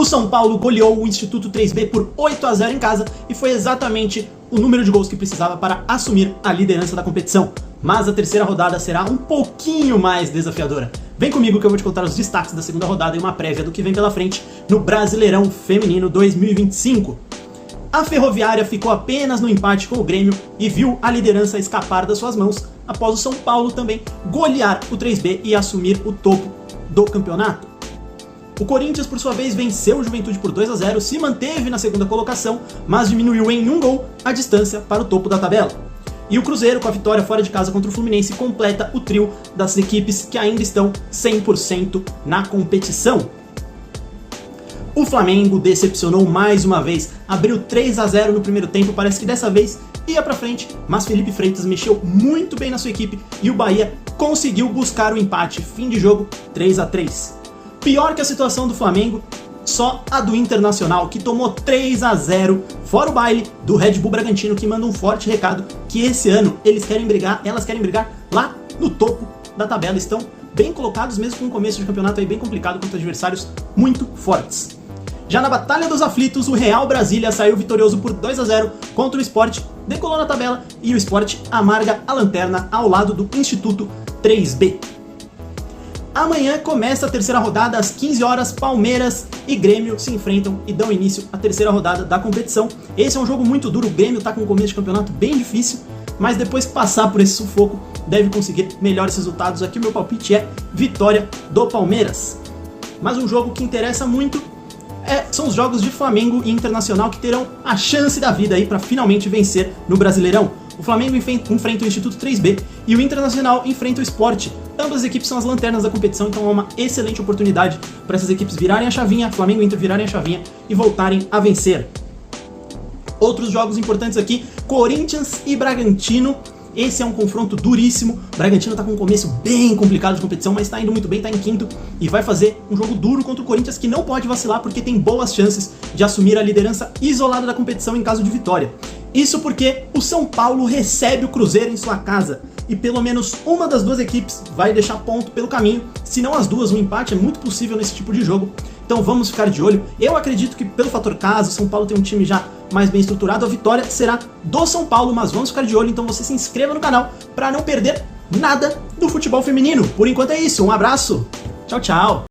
O São Paulo goleou o Instituto 3B por 8-0 em casa e foi exatamente o número de gols que precisava para assumir a liderança da competição. Mas a terceira rodada será um pouquinho mais desafiadora. Vem comigo que eu vou te contar os destaques da segunda rodada e uma prévia do que vem pela frente no Brasileirão Feminino 2025. A Ferroviária ficou apenas no empate com o Grêmio e viu a liderança escapar das suas mãos após o São Paulo também golear o 3B e assumir o topo do campeonato. O Corinthians, por sua vez, venceu o Juventude por 2-0, se manteve na segunda colocação, mas diminuiu em 1 gol a distância para o topo da tabela. E o Cruzeiro, com a vitória fora de casa contra o Fluminense, completa o trio das equipes que ainda estão 100% na competição. O Flamengo decepcionou mais uma vez, abriu 3-0 no primeiro tempo, parece que dessa vez ia pra frente, mas Felipe Freitas mexeu muito bem na sua equipe e o Bahia conseguiu buscar o empate, fim de jogo 3-3. Pior que a situação do Flamengo, só a do Internacional, que tomou 3-0, fora o baile do Red Bull Bragantino, que manda um forte recado que esse ano elas querem brigar lá no topo da tabela, estão bem colocados mesmo com um começo de campeonato aí bem complicado contra adversários muito fortes. Já na Batalha dos Aflitos, o Real Brasília saiu vitorioso por 2-0 contra o Sport, decolou na tabela e o Sport amarga a lanterna ao lado do Instituto 3B. Amanhã começa a terceira rodada, às 15 horas, Palmeiras e Grêmio se enfrentam e dão início à terceira rodada da competição. Esse é um jogo muito duro, o Grêmio está com um começo de campeonato bem difícil, mas depois que passar por esse sufoco, deve conseguir melhores resultados. Aqui o meu palpite é vitória do Palmeiras. Mas um jogo que interessa muito são os jogos de Flamengo e Internacional, que terão a chance da vida aí para finalmente vencer no Brasileirão. O Flamengo enfrenta o Instituto 3B e o Internacional enfrenta o Sport. Ambas as equipes são as lanternas da competição, então é uma excelente oportunidade para essas equipes virarem a chavinha, Flamengo e Inter virarem a chavinha e voltarem a vencer. Outros jogos importantes aqui, Corinthians e Bragantino. Esse é um confronto duríssimo. O Bragantino está com um começo bem complicado de competição, mas está indo muito bem, está em quinto e vai fazer um jogo duro contra o Corinthians, que não pode vacilar porque tem boas chances de assumir a liderança isolada da competição em caso de vitória. Isso porque o São Paulo recebe o Cruzeiro em sua casa e pelo menos uma das duas equipes vai deixar ponto pelo caminho, se não as duas. Um empate é muito possível nesse tipo de jogo, então vamos ficar de olho. Eu acredito que pelo fator casa, o São Paulo tem um time já mais bem estruturado, a vitória será do São Paulo, mas vamos ficar de olho, então você se inscreva no canal para não perder nada do futebol feminino. Por enquanto é isso, um abraço, tchau, tchau!